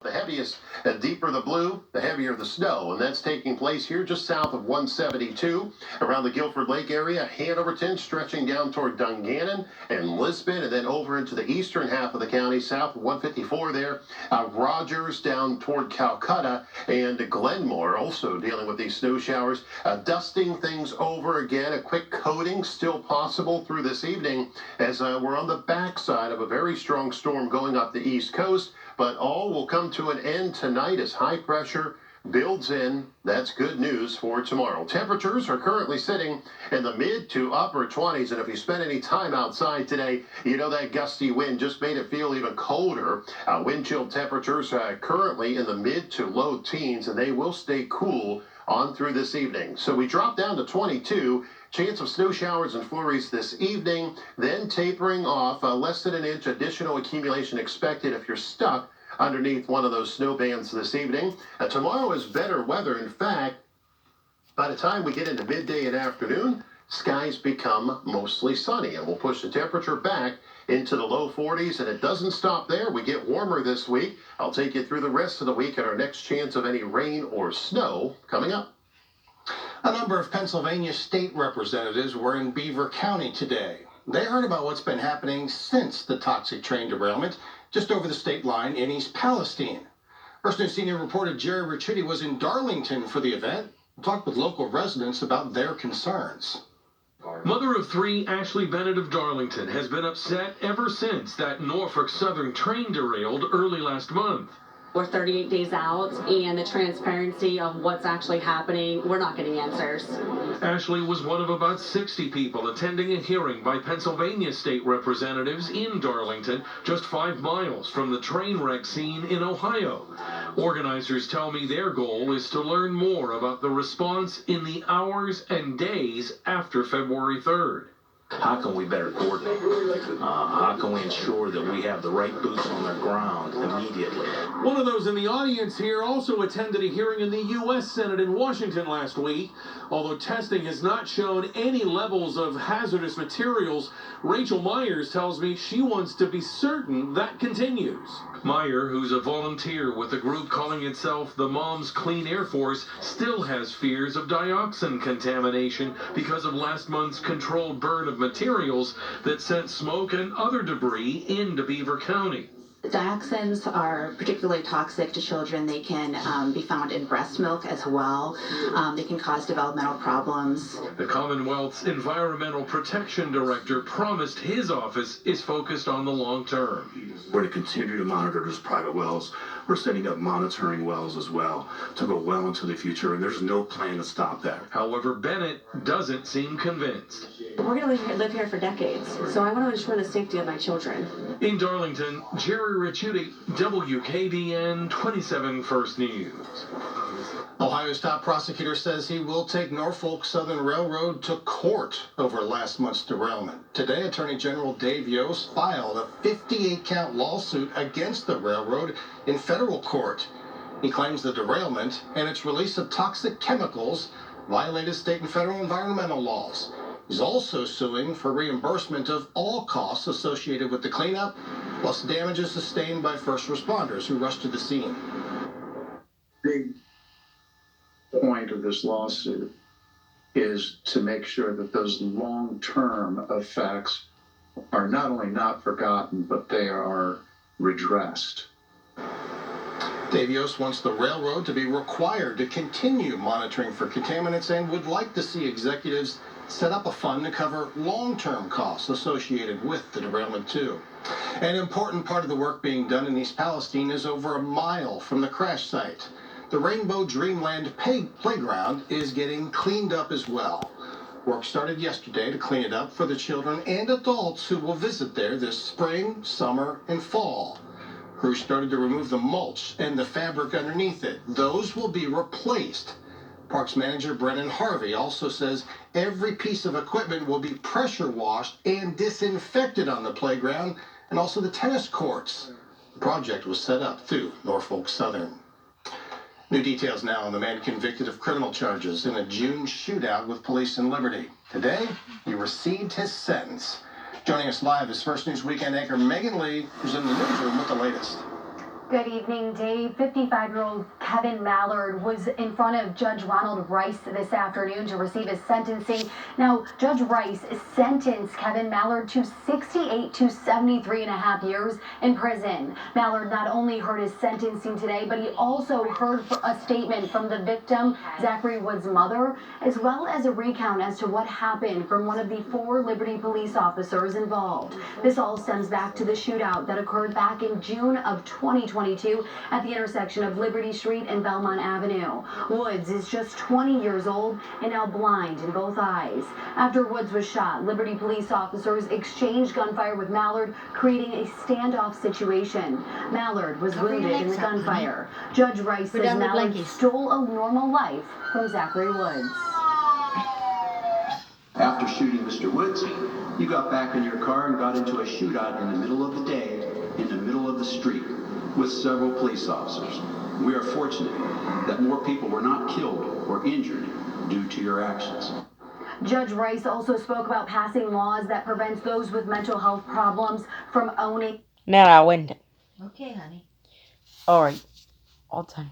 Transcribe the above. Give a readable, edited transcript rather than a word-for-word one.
The heaviest and deeper the blue, the heavier the snow. And that's taking place here just south of 172 around the Guilford Lake area, Hanoverton, stretching down toward Dungannon and Lisbon, and then over into the eastern half of the county, south of 154 there. Rogers down toward Calcutta and Glenmore also dealing with these snow showers. Dusting things over again. A quick coating still possible through this evening as we're on the backside of a very strong storm going up the east coast. But all will come to an end tonight as high pressure builds in. That's good news for tomorrow. Temperatures are currently sitting in the mid to upper 20s. And if you spent any time outside today, you know that gusty wind just made it feel even colder. Wind chill temperatures currently in the mid to low teens, and they will stay cool on through this evening. So we drop down to 22. Chance of snow showers and flurries this evening, then tapering off. Less than an inch additional accumulation expected if you're stuck underneath one of those snow bands this evening. Tomorrow is better weather. In fact, by the time we get into midday and afternoon, skies become mostly sunny, and we'll push the temperature back into the low 40s, and it doesn't stop there. We get warmer this week. I'll take you through the rest of the week and our next chance of any rain or snow coming up. A number of Pennsylvania state representatives were in Beaver County today. They heard about what's been happening since the toxic train derailment just over the state line in East Palestine. First News senior reporter Jerry Ricciuti was in Darlington for the event and talked with local residents about their concerns. Mother of three, Ashley Bennett of Darlington, has been upset ever since that Norfolk Southern train derailed early last month. We're 38 days out, and the transparency of what's actually happening, we're not getting answers. Ashley was one of about 60 people attending a hearing by Pennsylvania state representatives in Darlington, just 5 miles from the train wreck scene in Ohio. Organizers tell me their goal is to learn more about the response in the hours and days after February 3rd. How can we better coordinate? How can we ensure that we have the right boots on the ground immediately? One of those in the audience here also attended a hearing in the U.S. Senate in Washington last week. Although testing has not shown any levels of hazardous materials, Rachel Myers tells me she wants to be certain that continues. Meyer, who's a volunteer with a group calling itself the Moms Clean Air Force, still has fears of dioxin contamination because of last month's controlled burn of materials that sent smoke and other debris into Beaver County. Dioxins are particularly toxic to children. They can be found in breast milk as well. They can cause developmental problems. The Commonwealth's Environmental Protection Director promised his office is focused on the long term. We're to continue to monitor those private wells. We're setting up monitoring wells as well to go well into the future, and there's no plan to stop that. However, Bennett doesn't seem convinced. We're going to live here for decades, so I want to ensure the safety of my children. In Darlington, Jerry Ricciuti, WKBN 27 First News. Ohio's top prosecutor says he will take Norfolk Southern Railroad to court over last month's derailment. Today, Attorney General Dave Yost filed a 58-count lawsuit against the railroad in federal court. He claims the derailment and its release of toxic chemicals violated state and federal environmental laws. He's also suing for reimbursement of all costs associated with the cleanup, plus damages sustained by first responders who rushed to the scene. Big point of this lawsuit is to make sure that those long-term effects are not only not forgotten, but they are redressed. Dave Yost wants the railroad to be required to continue monitoring for contaminants and would like to see executives set up a fund to cover long-term costs associated with the derailment too. An important part of the work being done in East Palestine is over a mile from the crash site. The Rainbow Dreamland Playground is getting cleaned up as well. Work started yesterday to clean it up for the children and adults who will visit there this spring, summer, and fall. Crews started to remove the mulch and the fabric underneath it. Those will be replaced. Parks manager Brennan Harvey also says every piece of equipment will be pressure washed and disinfected on the playground and also the tennis courts. The project was set up through Norfolk Southern. New details now on the man convicted of criminal charges in a June shootout with police in Liberty. Today, he received his sentence. Joining us live is First News Weekend anchor Megan Lee, who's in the newsroom with the latest. Good evening, Dave. 55-year-old Kevin Mallard was in front of Judge Ronald Rice this afternoon to receive his sentencing. Now, Judge Rice sentenced Kevin Mallard to 68 to 73 and a half years in prison. Mallard not only heard his sentencing today, but he also heard a statement from the victim, Zachary Wood's mother, as well as a recount as to what happened from one of the 4 Liberty police officers involved. This all stems back to the shootout that occurred back in June of 2022 at the intersection of Liberty Street and Belmont Avenue. Woods is just 20 years old and now blind in both eyes. After Woods was shot, Liberty police officers exchanged gunfire with Mallard, creating a standoff situation. Mallard was wounded in the gunfire. Judge Rice says Mallard stole a normal life from Zachary Woods. After shooting Mr. Woods, you got back in your car and got into a shootout in the middle of the day, in the middle of the street, with several police officers. We are fortunate that more people were not killed or injured due to your actions. Judge Rice also spoke about passing laws that prevent those with mental health problems from owning. Now I went. Okay, honey. All right. All time.